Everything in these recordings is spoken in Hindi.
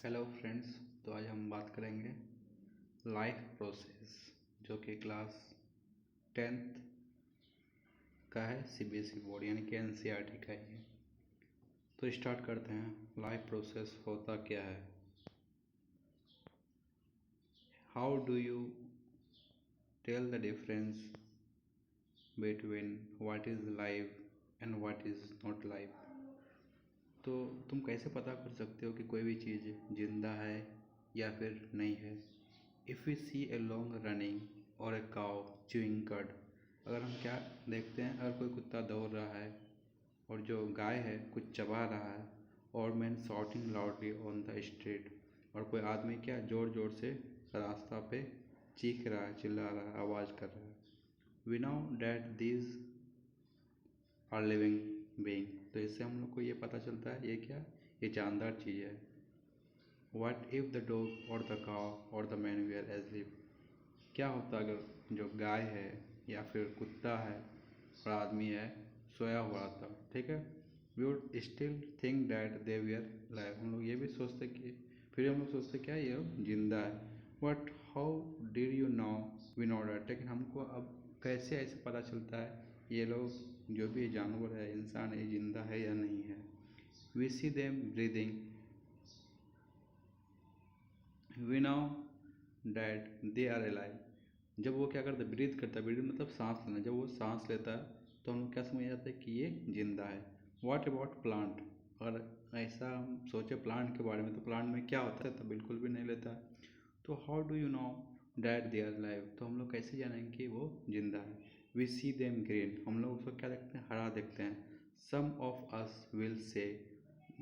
Hello friends. तो आज हम बात करेंगे लाइफ प्रोसेस, जो कि क्लास 10th का है, सीबीएसई बोर्ड यानी कि एनसीईआरटी का ही है। तो स्टार्ट करते हैं। लाइफ प्रोसेस होता क्या है? How do you tell the difference between what is life and what is not life? तो तुम कैसे पता कर सकते हो कि कोई भी चीज़ जिंदा है या फिर नहीं है? If we see a long running और ए काउ च्यूइंग कड, अगर हम क्या देखते हैं, अगर कोई कुत्ता दौड़ रहा है और जो गाय है कुछ चबा रहा है, और man shouting loudly on the street, और कोई आदमी क्या ज़ोर ज़ोर से रास्ता पे चीख रहा है, चिल्ला रहा है, आवाज़ कर रहा है। We know that these are living being. तो इससे हम लोग को ये पता चलता है ये क्या, ये जानदार चीज़ है। व्हाट इफ़ द डॉग और द काव और द मैन वेयर एस्लीप? क्या होता अगर जो गाय है या फिर कुत्ता है और आदमी है सोया हुआ था, ठीक है? We would still think that they were live. हम लोग ये भी सोचते कि फिर हम लोग सोचते क्या ये जिंदा है। But how did you know we know that? लेकिन हमको अब कैसे ऐसे पता चलता है ये लोग जो भी जानवर है, इंसान है, जिंदा है या नहीं है? We see them breathing, we know that they are alive. जब वो क्या करता है, ब्रीथ करता है, ब्रीथ मतलब सांस लेना, जब वो सांस लेता है तो हम लोग क्या समझ जाते हैं कि ये जिंदा है। What about plant? अगर ऐसा हम सोचे प्लांट के बारे में, तो प्लांट में क्या होता है? तो बिल्कुल भी नहीं लेता है। तो how do you know that they are live? तो हम लोग कैसे जानेंगे कि वो जिंदा है? वी सी देम ग्रीन, हम लोग उसको क्या देखते हैं, हरा देखते हैं। Some of us will say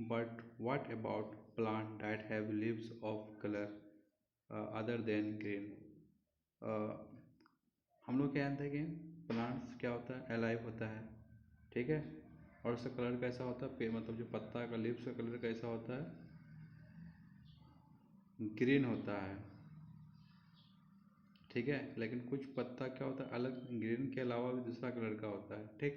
but what about plant that have leaves of colour other than green? हम लोग क्या जानते हैं कि प्लांट्स क्या होता है, अलाइव होता है, ठीक है? और उसका कलर कैसा होता है, पे मतलब जो पत्ता का लीव्स का कलर कैसा होता है, ग्रीन होता है, ठीक है? लेकिन कुछ पत्ता क्या होता है अलग, ग्रीन के अलावा भी दूसरा कलर का होता है, ठीक?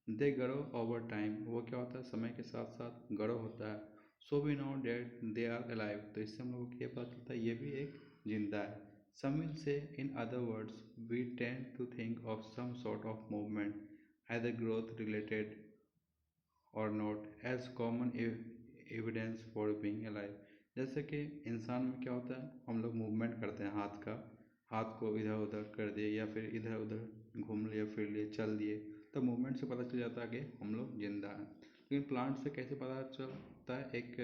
दे ग्रो ओवर टाइम, वो क्या होता है समय के साथ साथ ग्रो होता है। So we know that they are alive, तो इससे हम लोग को ये पता चलता है ये भी एक जिंदा है। Some will say in other words we tend to think of some sort of movement either growth related or not as common evidence for being alive। जैसे कि इंसान में क्या होता है, हम लोग मूवमेंट करते हैं हाथ का, हाथ को इधर उधर कर दिए या फिर इधर उधर घूम लिए, फिर लिए, चल दिए, तो मूवमेंट से पता चल जाता है कि हम लोग जिंदा हैं। लेकिन प्लांट से कैसे पता चलता है? एक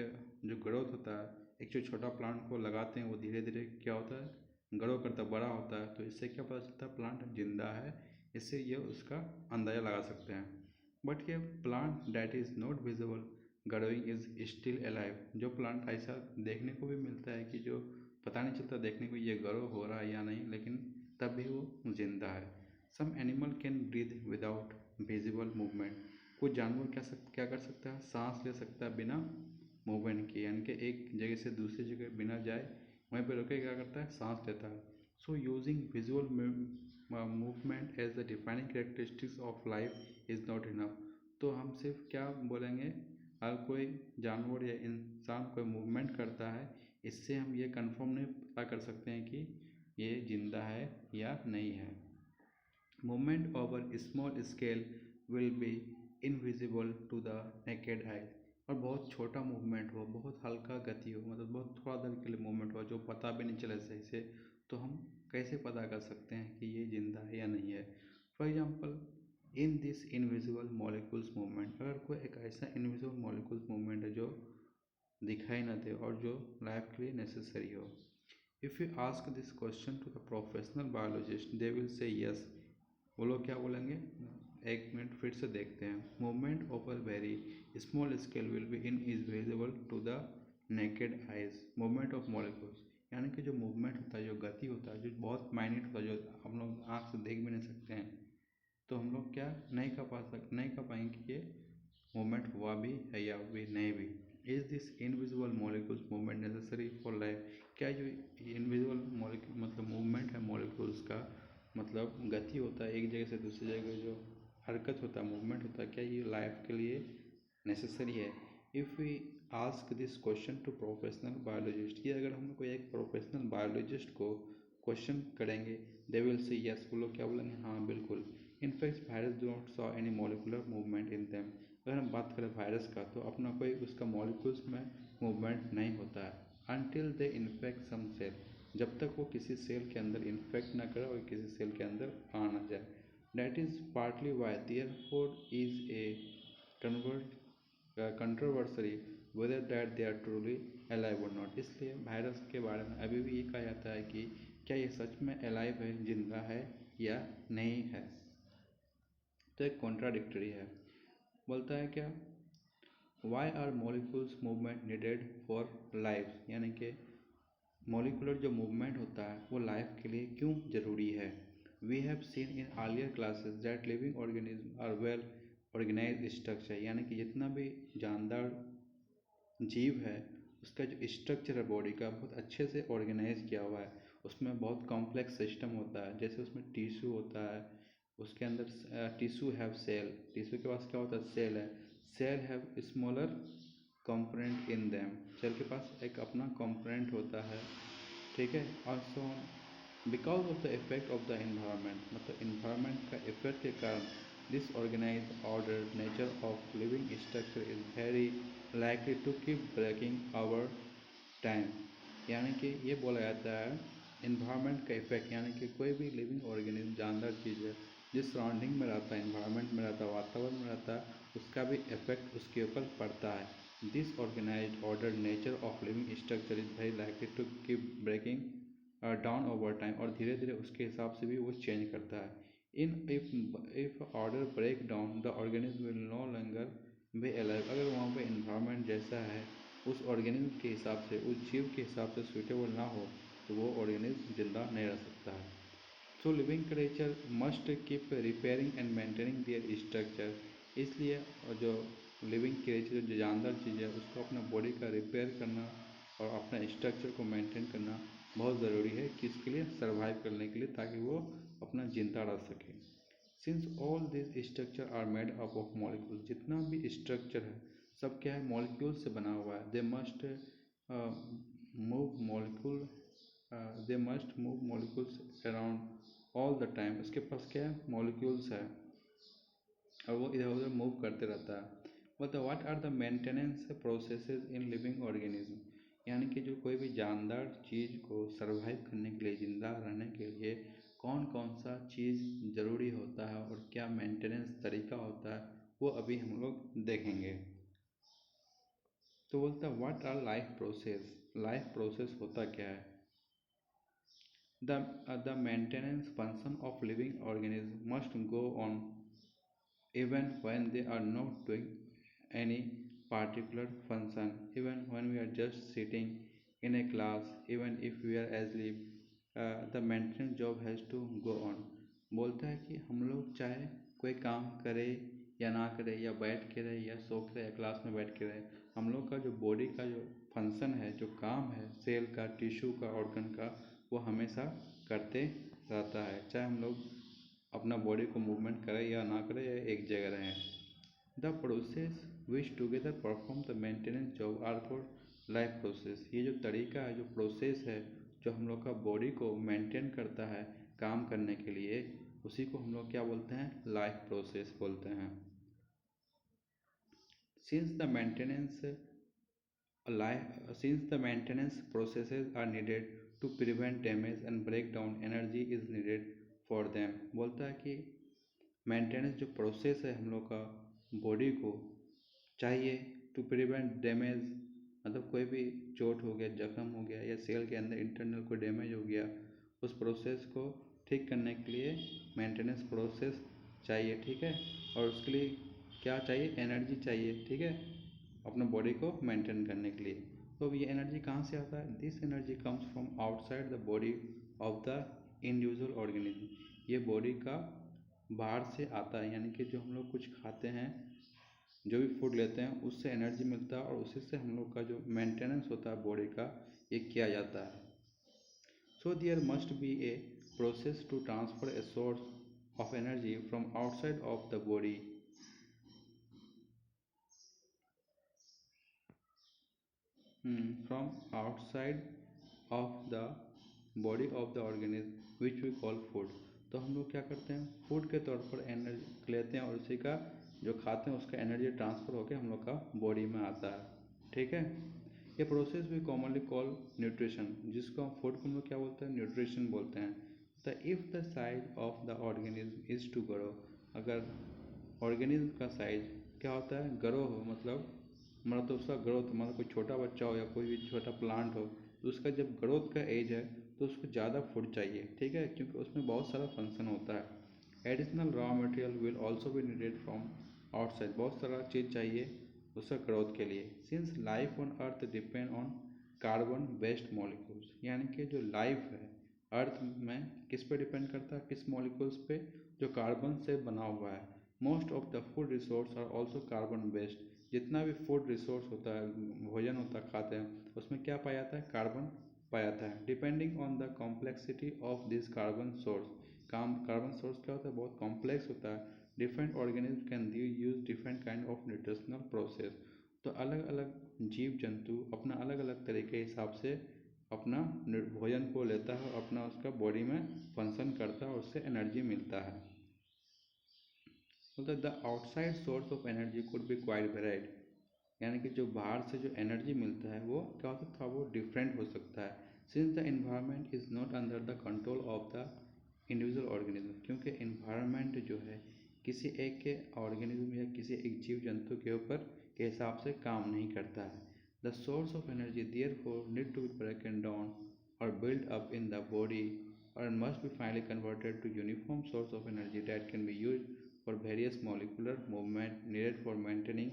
जो ग्रोथ होता है, एक जो छोटा प्लांट को लगाते हैं वो धीरे धीरे क्या होता है, ग्रो करता बड़ा होता है, तो इससे क्या पता चलता है प्लांट जिंदा है। इससे ये उसका अंदाज़ा लगा सकते हैं। बट ये plant that is not visible growing is still alive, जो प्लांट ऐसा देखने को भी मिलता है कि जो पता नहीं चलता देखने को ये ग्रो हो रहा है या नहीं, लेकिन तब भी वो जिंदा है। Some animal can breathe without visible movement, कुछ जानवर क्या कर सकता है, सांस ले सकता है बिना मूवमेंट किए, यानी कि एक जगह से दूसरी जगह बिना जाए वहीं पर रुके क्या करता है, सांस लेता है। So using visual movement as the defining characteristics of life is not enough. तो हम सिर्फ क्या बोलेंगे, अगर कोई जानवर या इंसान कोई मूवमेंट करता है, इससे हम ये कंफर्म नहीं पता कर सकते हैं कि ये जिंदा है या नहीं है। Movement over small scale will be invisible to the naked eye, और बहुत छोटा मूवमेंट हो, बहुत हल्का गति हो, मतलब बहुत थोड़ा देर के लिए मूवमेंट हो जो पता भी नहीं चले सही से, तो हम कैसे पता कर सकते हैं कि ये जिंदा है या नहीं है? For example in this invisible molecules movement, अगर कोई एक ऐसा इनविजिबल मॉलिक्यूल्स मूवमेंट है जो दिखाई न दे और जो लाइफ के लिए नेसेसरी हो। If you ask this question to the professional biologist they will say yes, वो लोग क्या बोलेंगे, एक मिनट फिर से देखते हैं। Movement over very small scale will be invisible to the naked eyes movement of molecules, यानी कि जो मूवमेंट होता है, जो गति होता है, जो बहुत माइन्यूट होता है, जो हम लोग आँख से देख भी नहीं सकते हैं, तो हम लोग क्या नहीं कर पाएंगे कि ये मूवमेंट हुआ भी है या भी नहीं भी। Is this invisible molecules movement necessary for life? क्या जो इनविजिबल मॉलिक्यूल मतलब मूवमेंट है मॉलिक्यूल्स का, मतलब गति होता है एक जगह से दूसरी जगह, जो हरकत होता है, मूवमेंट होता है, क्या ये लाइफ के लिए नेसेसरी है? If we ask this question to professional biologist, ये अगर हम कोई एक प्रोफेशनल बायोलॉजिस्ट को क्वेश्चन करेंगे, दे विल से यस, वो लोग क्या बोलेंगे, हाँ बिल्कुल। In fact virus do not saw any molecular movement in them, अगर हम बात करें वायरस का तो अपना कोई उसका मॉलिक्यूल्स में मूवमेंट नहीं होता है until they infect some cell, जब तक वो किसी सेल के अंदर इन्फेक्ट ना करे और किसी सेल के अंदर आ ना जाए। That is partly why therefore is a controversy whether that they are truly alive और नॉट, इसलिए वायरस के बारे में अभी भी ये कहा जाता है कि क्या ये सच में अलाइव है, जिंदा है या नहीं है। तो एक कॉन्ट्राडिक्टरी है। बोलता है क्या, why are molecules movement needed for life, यानी कि मॉलिकुलर जो मूवमेंट होता है वो लाइफ के लिए क्यों जरूरी है। We have seen in earlier classes that living organism are well organise structure, यानी कि जितना भी जानदार जीव है उसका जो स्ट्रक्चर है बॉडी का बहुत अच्छे से ऑर्गेनाइज किया हुआ है, उसमें बहुत कॉम्प्लेक्स सिस्टम होता है, जैसे उसमें टिश्यू होता है, उसके अंदर टिश्यू हैव सेल, टिश्यू के पास क्या होता है, सेल है, cell have smaller component in them, cell के पास एक अपना कंपोनेंट होता है, ठीक है। Also because of the effect of the environment, मतलब इन्वायरमेंट का इफेक्ट के कारण this organise order nature of living structure is very likely to keep breaking over time, यानी कि ये बोला जाता है इन्वायरमेंट का इफेक्ट, यानी कि कोई भी लिविंग ऑर्गेनिज्म जानदार चीज़ है जिस सराउंडिंग में रहता है, इन्वायरमेंट में रहता है, वातावरण में रहता है, उसका भी इफेक्ट उसके ऊपर पड़ता है। This organised order nature of living structure is very likely to keep breaking down over time, और धीरे धीरे उसके हिसाब से भी वो चेंज करता है। In if order break down the organism will no longer be alive, अगर वहाँ पे इन्वायरमेंट जैसा है उस ऑर्गेनिज्म के हिसाब से, उस जीव के हिसाब से सूटेबल ना हो तो वो ऑर्गेनिज्म जिंदा नहीं रह सकता है। So living creature must keep repairing and maintaining their structure, इसलिए जो लिविंग क्रिएचर जो जानदार चीज़ है उसको अपना बॉडी का रिपेयर करना और अपना स्ट्रक्चर को मेंटेन करना बहुत ज़रूरी है, किसके लिए, सर्वाइव करने के लिए, ताकि वो अपना जिंदा रह सके। Since all this structure are made up of molecule, जितना भी स्ट्रक्चर है सब क्या है, मॉलिक्यूल से बना हुआ है। They must move molecule, they must move molecules around all the time, उसके पास क्या है, मॉलिक्यूल्स है और वो इधर उधर मूव करते रहता है। मतलब what are the maintenance processes in living organism, यानी कि जो कोई भी जानदार चीज़ को सर्वाइव करने के लिए, जिंदा रहने के लिए कौन कौन सा चीज़ ज़रूरी होता है और क्या मेंटेनेंस तरीका होता है, वो अभी हम लोग देखेंगे। तो बोलता है what our life process, life process होता क्या है। The maintenance function of living organism must go on even when they are not doing any particular function, even when we are just sitting in a class, even if we are asleep, the maintenance job has to go on। बोलता है कि हम लोग चाहे कोई काम करे या ना करे, या बैठ के रहे या सो के रहे या क्लास में बैठ के रहे, हम लोग का जो बॉडी का जो फंक्शन है, जो काम है सेल का, टिश्यू का, ऑर्गन का, वो हमेशा करते रहता है, चाहे हम लोग अपना बॉडी को मूवमेंट करें या ना करें या एक जगह रहें। The process which together perform the maintenance job are for life process, ये जो तरीका है, जो प्रोसेस है, जो हम लोग का बॉडी को मेंटेन करता है काम करने के लिए, उसी को हम लोग क्या बोलते हैं, लाइफ प्रोसेस बोलते हैं। Since the maintenance since the maintenance processes are needed to prevent damage and breakdown, energy is needed for them। बोलता है कि मेंटेनेंस जो प्रोसेस है हम लोग का बॉडी को चाहिए टू प्रिवेंट डैमेज, मतलब कोई भी चोट हो गया, जख्म हो गया या सेल के अंदर इंटरनल कोई डैमेज हो गया, उस प्रोसेस को ठीक करने के लिए मेंटेनेंस प्रोसेस चाहिए, ठीक है। और उसके लिए क्या चाहिए, एनर्जी चाहिए, ठीक है, अपना बॉडी को मेंटेन करने के लिए। तो ये एनर्जी कहाँ से आता है, this energy comes from outside the body of the individual organism, ये बॉडी का बाहर से आता है, यानी कि जो हम लोग कुछ खाते हैं, जो भी फूड लेते हैं उससे एनर्जी मिलता है और उसी से हम लोग का जो मेंटेनेंस होता है बॉडी का, ये किया जाता है। So there must be a process to transfer a source of energy from outside of the body from outside of the body of the organism which we call food. तो हम लोग क्या करते हैं, फूड के तौर पर एनर्जी लेते हैं और उसी का जो खाते हैं उसका एनर्जी ट्रांसफ़र होकर हम लोग का बॉडी में आता है। ठीक है, ये प्रोसेस भी कॉमनली कॉल न्यूट्रिशन, जिसको हम फूड को हम लोग क्या बोलते हैं, न्यूट्रिशन बोलते हैं। The if the size of the organism is to grow, अगर ऑर्गेनिज्म का साइज क्या होता है, ग्रो हो, मतलब तो उसका ग्रोथ, मतलब कोई छोटा बच्चा हो या कोई भी छोटा प्लांट हो, तो उसका जब ग्रोथ का एज है तो उसको ज़्यादा फूड चाहिए। ठीक है, क्योंकि उसमें बहुत सारा फंक्शन होता है। Additional raw material will also be needed from outside, बहुत सारा चीज़ चाहिए उसका ग्रोथ के लिए। Since life on earth depend on carbon based molecules, यानी कि जो लाइफ है अर्थ में किस पे डिपेंड करता है, किस मॉलिक्यूल्स पे, जो कार्बन से बना हुआ है। Most of the food resource are also carbon based, जितना भी फूड रिसोर्स होता है, भोजन होता है, खाते हैं, उसमें क्या पाया जाता है, कार्बन पाया जाता है। Depending on the complexity of this carbon source, carbon source क्या होता है, बहुत कॉम्प्लेक्स होता है। Different organism can use different kind of nutritional process, तो अलग अलग जीव जंतु अपना अलग अलग तरीके के हिसाब से अपना भोजन को लेता है और अपना उसका बॉडी में फंक्शन करता है और उससे एनर्जी मिलता है। मतलब the outside source of energy could be quite varied, यानी कि जो बाहर से जो एनर्जी मिलता है वो क्या होता था, वो डिफरेंट हो सकता है। Since the environment is not under the control of the individual organism, क्योंकि इन्वायरमेंट जो है किसी एक के ऑर्गेनिज्म या किसी एक जीव जंतु के ऊपर के हिसाब से काम नहीं करता है। The source of energy therefore need to be broken down और build up in the body और must be finally converted to uniform source of energy that can be used for various molecular movement needed for maintaining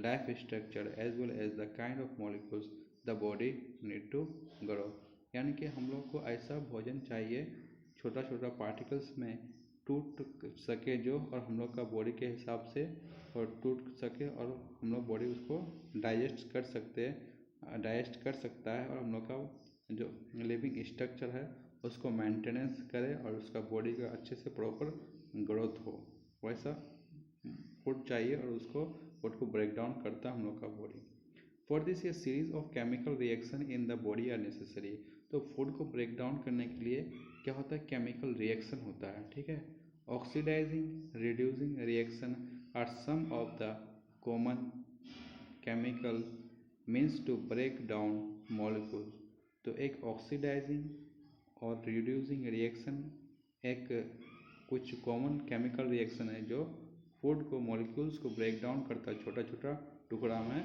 life structure as well as the kind of molecules the body need to grow। यानी कि हम लोग को ऐसा भोजन चाहिए छोटा छोटा पार्टिकल्स में टूट सके जो, और हम लोग का बॉडी के हिसाब से और टूट सके और हम लोग बॉडी उसको डाइजेस्ट कर सकते हैं, डाइजेस्ट कर सकता है, और हम लोग का जो लिविंग स्ट्रक्चर है उसको मेंटेनेंस करे और उसका बॉडी का अच्छे से प्रॉपर ग्रोथ हो, वैसा फूड चाहिए और उसको फूड को ब्रेक डाउन करता है हम लोग का बॉडी। फॉर दिस ये series of chemical reaction in the body are necessary, तो फूड को ब्रेक डाउन करने के लिए क्या होता है, केमिकल रिएक्शन होता है। ठीक है, oxidising reducing reaction are some of the common chemical means to break down molecules. तो एक ऑक्सीडाइजिंग और रिड्यूसिंग रिएक्शन एक कुछ कॉमन केमिकल रिएक्शन है जो फूड को मॉलिक्यूल्स को ब्रेक डाउन करता है छोटा छोटा टुकड़ा में।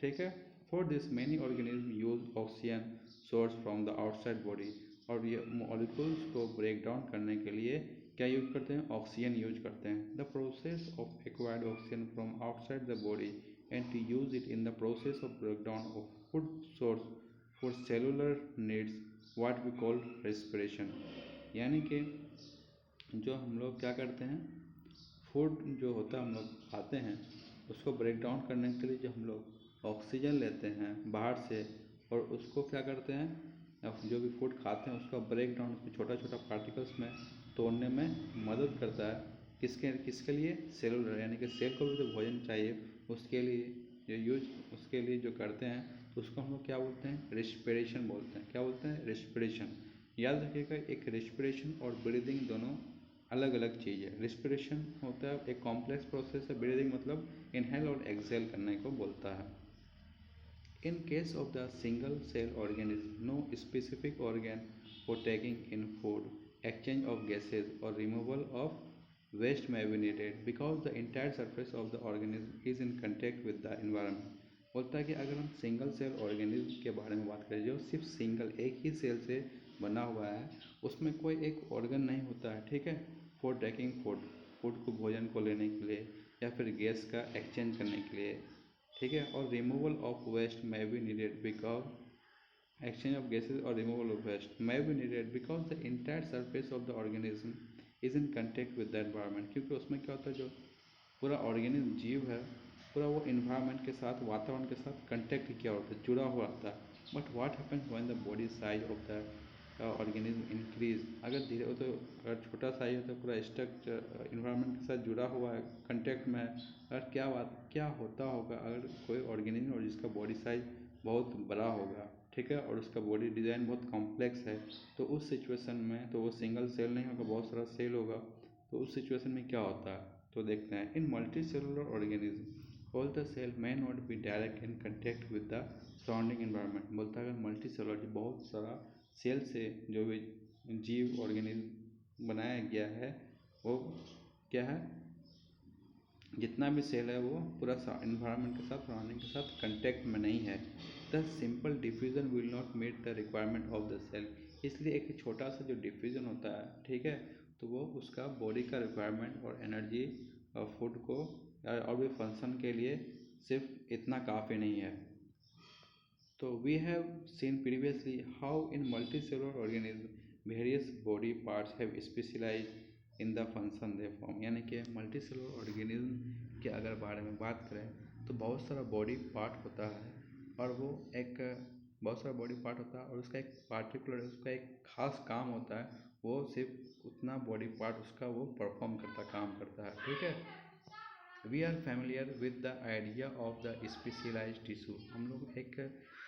ठीक है, for this many organism use oxygen source from the outside body, और ये मॉलिक्यूल्स को ब्रेक डाउन करने के लिए क्या यूज करते हैं, ऑक्सीजन यूज करते हैं। The process of acquired oxygen from outside the body and to use it in the process of breakdown of food source for cellular needs what we call respiration। यानी कि जो हम लोग क्या करते हैं, फूड जो होता है हम लोग खाते हैं उसको ब्रेक डाउन करने के लिए जो हम लोग ऑक्सीजन लेते हैं बाहर से और उसको क्या करते हैं, जो भी फूड खाते हैं उसका ब्रेक डाउन उसमें छोटा छोटा पार्टिकल्स में तोड़ने में मदद करता है। किसके किसके लिए, सेलुलर, यानी कि सेल को भी तो भोजन चाहिए, उसके लिए जो यूज उसके लिए जो करते हैं तो उसको हम लोग क्या बोलते हैं, रेस्पिरेशन बोलते हैं। क्या बोलते हैं, रेस्पिरेशन। याद रखिएगा, एक रेस्पिरेशन और ब्रीदिंग दोनों अलग अलग चीज़ है। रेस्पिरेशन होता है एक कॉम्प्लेक्स प्रोसेस है, ब्रीदिंग मतलब इनहेल और एक्सेल करने को बोलता है। In case of the single cell organism, no specific organ for taking in food, exchange of gases or removal of waste may be needed because the entire surface of the organism is in contact with the environment। बोलता है कि अगर हम सिंगल सेल ऑर्गेनिज्म के बारे में बात करें जो सिर्फ सिंगल एक ही सेल से बना हुआ है, उसमें कोई एक ऑर्गन नहीं होता है। ठीक है, फॉर टेकिंग फूड, फूड को भोजन को लेने के लिए या फिर गैस का एक्सचेंज करने के लिए। ठीक है, और removal of waste may be needed because exchange of gases or removal of waste may be needed because the entire surface of the organism is in contact with the environment। क्योंकि उसमें क्या होता है, जो पूरा ऑर्गेनिज्म जीव है पूरा वो इन्वायरमेंट के साथ, वातावरण के साथ कंटेक्ट किया होता है, जुड़ा हुआ होता है। But what happens when the body size of the organism increase, अगर धीरे तो अगर छोटा साइज होता है पूरा स्ट्रक्चर इन्वायरमेंट के साथ जुड़ा हुआ है, कंटेक्ट में है, अगर क्या होता होगा अगर कोई ऑर्गेनिज्म और जिसका बॉडी साइज बहुत बड़ा होगा, ठीक है, और उसका बॉडी डिज़ाइन बहुत कॉम्प्लेक्स है। तो उस सिचुएशन में तो वो सिंगल सेल नहीं होगा, बहुत सारा सेल होगा। तो उस सिचुएशन में क्या होता है, तो देखते हैं। In multicellular organism all the cell may not be direct in contact with the surrounding environment. बोलता है अगर मल्टी सेलुलर बहुत सारा सेल से जो भी जीव ऑर्गेनिज्म बनाया गया है, वो क्या है, जितना भी सेल है वो पूरा इन्वायरमेंट के साथ, सराउंडिंग के साथ कंटेक्ट में नहीं है। The simple diffusion will not meet the requirement of the cell. इसलिए एक छोटा सा जो डिफ्यूजन होता है, ठीक है, तो वो उसका बॉडी का रिक्वायरमेंट और एनर्जी और फूड को और भी फंक्शन के लिए सिर्फ इतना काफ़ी नहीं है। तो we have seen previously how in multicellular organism various body parts have specialized in the function they perform। यानी कि मल्टीसेलुलर ऑर्गेनिज्म के अगर बारे में बात करें तो बहुत सारा बॉडी पार्ट होता है, और वो एक बहुत सारा बॉडी पार्ट होता है और उसका एक पार्टिकुलर, उसका एक खास काम होता है। वो सिर्फ उतना बॉडी पार्ट उसका वो परफॉर्म करता, काम करता है, ठीक है। We are familiar with the idea of the specialised tissue. हम लोग एक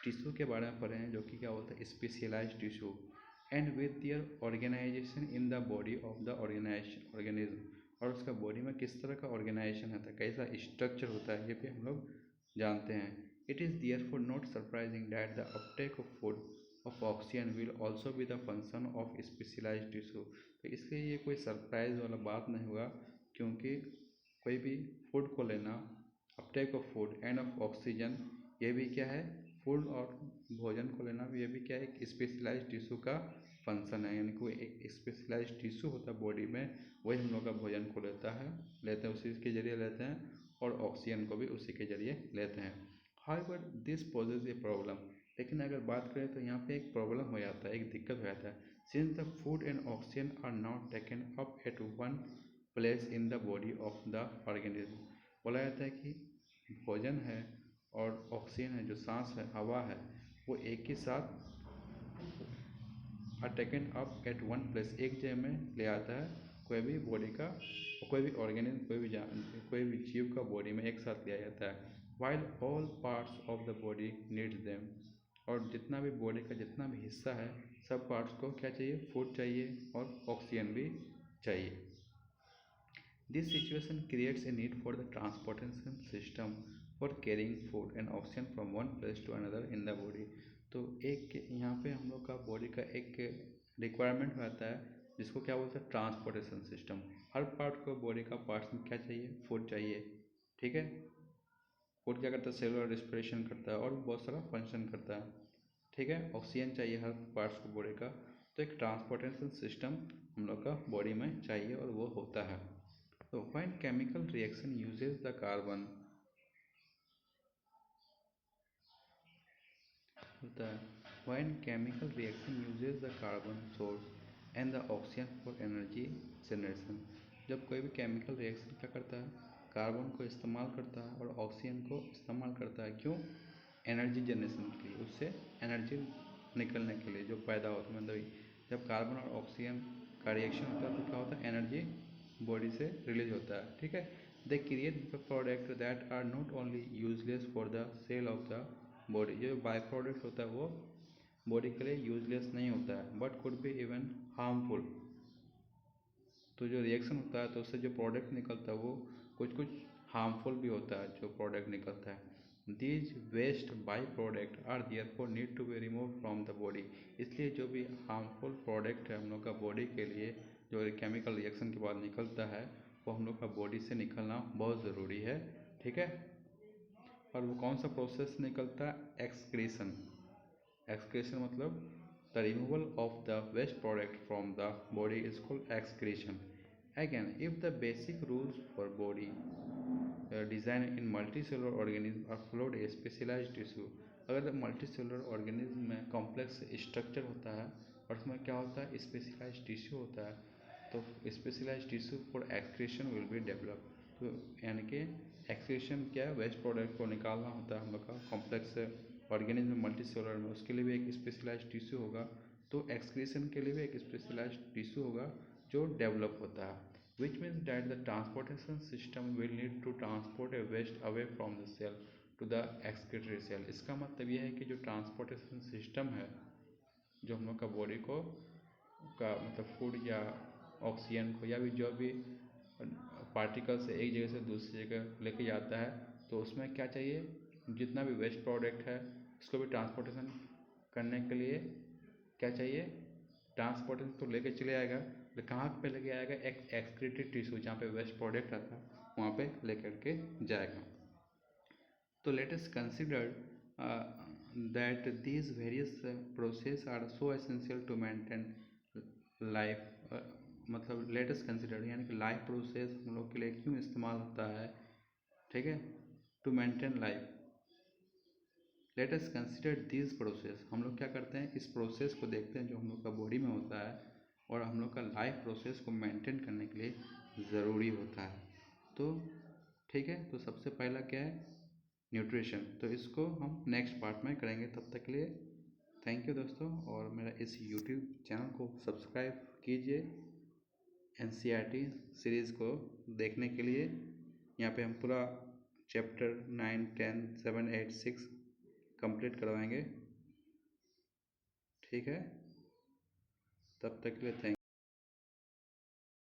टिश्यू के बारे में पढ़े हैं जो कि क्या बोलते हैं, specialised tissue, and with their organisation in the body of the organism. और उसका बॉडी में किस तरह का ऑर्गेनाइजेशन होता है, कैसा स्ट्रक्चर होता है, ये भी हम लोग जानते हैं। It is therefore not surprising that the uptake of food of oxygen will also be the function of specialised tissue. तो इसलिए ये कोई सरप्राइज वाला बात नहीं हुआ, क्योंकि कोई भी फूड को लेना, Uptake of food end of oxygen, ये भी क्या है, फूड और भोजन को लेना भी, ये भी क्या है, एक स्पेशलाइज्ड टिश्यू का फंक्शन है। यानी कोई एक स्पेशलाइज्ड टिश्यू होता है बॉडी में, वही हम लोग का भोजन को लेते हैं उसी के जरिए लेते हैं, और ऑक्सीजन को भी उसी के जरिए लेते हैं। However this poses a problem. लेकिन अगर बात करें तो यहाँ पे एक प्रॉब्लम हो जाता है, एक दिक्कत हो जाता है। Since the food and oxygen are not taken up at one place in the body of the organism. बोला जाता है कि भोजन है और ऑक्सीजन है, जो सांस है, हवा है, वो एक ही साथ are taken up at one place, एक जगह में ले आता है कोई भी बॉडी का, कोई भी ऑर्गेनिज्म, कोई भी जीव का बॉडी में एक साथ लिया जाता है। While all parts of the body needs them. और जितना भी बॉडी का जितना भी हिस्सा है, सब पार्ट्स को क्या चाहिए, फूड चाहिए और ऑक्सीजन भी चाहिए। This situation creates a need for the transportation system for carrying food and oxygen from one place to another in the body। तो एक यहाँ पे हम लोग का बॉडी का एक रिक्वायरमेंट रहता है जिसको क्या बोलते हैं, ट्रांसपोर्टेशन सिस्टम। हर पार्ट को बॉडी का पार्ट्स में क्या चाहिए, फूड चाहिए, ठीक है। फूड क्या करता है, सेलुलर रिस्पिरेशन करता है और बहुत सारा फंक्शन करता है, ठीक है। ऑक्सीजन चाहिए हर पार्ट्स को बॉडी का, तो एक ट्रांसपोर्टेशन सिस्टम हम लोग का बॉडी में चाहिए और वो होता है। So when chemical reaction uses the carbon, होता है, when chemical reaction uses the carbon source and the oxygen for energy generation। जब कोई भी केमिकल रिएक्शन क्या करता है, कार्बन को इस्तेमाल करता है और ऑक्सीजन को इस्तेमाल करता है, क्यों, एनर्जी जनरेशन के लिए, उससे एनर्जी निकलने के लिए जो पैदा होता है। मतलब जब कार्बन और ऑक्सीजन का रिएक्शन होता है तो क्या होता है, एनर्जी बॉडी से रिलीज होता है, ठीक है। They create product that are not only useless for the cell of the body. जो बाई प्रोडक्ट होता है वो बॉडी के लिए यूजलेस नहीं होता है, but could be even harmful. तो जो रिएक्शन होता है तो उससे जो प्रोडक्ट निकलता है वो कुछ कुछ हार्मफुल भी होता है, जो प्रोडक्ट निकलता है। These waste by product are therefore need to be remove from the body. इसलिए जो भी हार्मफुल प्रोडक्ट है हम लोग का बॉडी के लिए, जो केमिकल रिएक्शन के बाद निकलता है, वो हम लोग का बॉडी से निकलना बहुत ज़रूरी है, ठीक है। और वो कौन सा प्रोसेस निकलता है, एक्सक्रीशन। एक्सक्रीशन मतलब the removal of the waste product from the body is called excretion. Again, if the basic rules for body design in multicellular organism are followed a specialized tissue। अगर मल्टीसेलुलर ऑर्गेनिज्म में कॉम्प्लेक्स स्ट्रक्चर होता है और उसमें क्या होता है, स्पेशलाइज्ड टिश्यू होता है, तो specialised tissue for excretion will be develop. तो यानी कि एक्सक्रीशन क्या है, वेस्ट प्रोडक्ट को निकालना होता है हम लोग का कॉम्प्लेक्स ऑर्गेनिज्म मल्टीसेलुलर में, उसके लिए भी एक स्पेशलाइज्ड टिश्यू होगा। तो एक्सक्रीशन के लिए भी एक स्पेशलाइज्ड टिश्यू होगा जो डेवलप होता है। which means that the transportation system will need to transport a waste away from the cell। To the excretory cell. इसका मतलब यह है कि जो ट्रांसपोर्टेशन सिस्टम है, जो हम लोग का बॉडी को का मतलब फूड या ऑक्सीजन को या भी जो भी पार्टिकल से एक जगह से दूसरी जगह लेके जाता है, तो उसमें क्या चाहिए, जितना भी वेस्ट प्रोडक्ट है उसको भी ट्रांसपोर्टेशन करने के लिए क्या चाहिए, ट्रांसपोर्टेशन तो लेके चले आएगा, तो कहाँ पे लेके आएगा, एक एक्सक्रीटरी टिश्यू जहाँ पे वेस्ट प्रोडक्ट आता है वहाँ पे लेकर के जाएगा। तो late us consider that these various process are so essential to maintain life। मतलब लेट अस कंसिडर यानी कि लाइफ प्रोसेस हम लोग के लिए क्यों इस्तेमाल होता है, ठीक है, to maintain life. Let us consider this process, हम लोग क्या करते हैं, इस प्रोसेस को देखते हैं जो हम लोग का बॉडी में होता है और हम लोग का लाइफ प्रोसेस को मेंटेन करने के लिए ज़रूरी होता है। तो ठीक है, तो सबसे पहला क्या है, न्यूट्रिशन। तो इसको हम नेक्स्ट पार्ट में करेंगे, तब तक के लिए थैंक यू दोस्तों, और मेरा इस यूट्यूब चैनल को सब्सक्राइब कीजिए NCERT सीरीज़ को देखने के लिए। यहाँ पे हम पूरा चैप्टर 9, 10, 7, 8, 6 कंप्लीट करवाएंगे, ठीक है, तब तक के लिए थैंक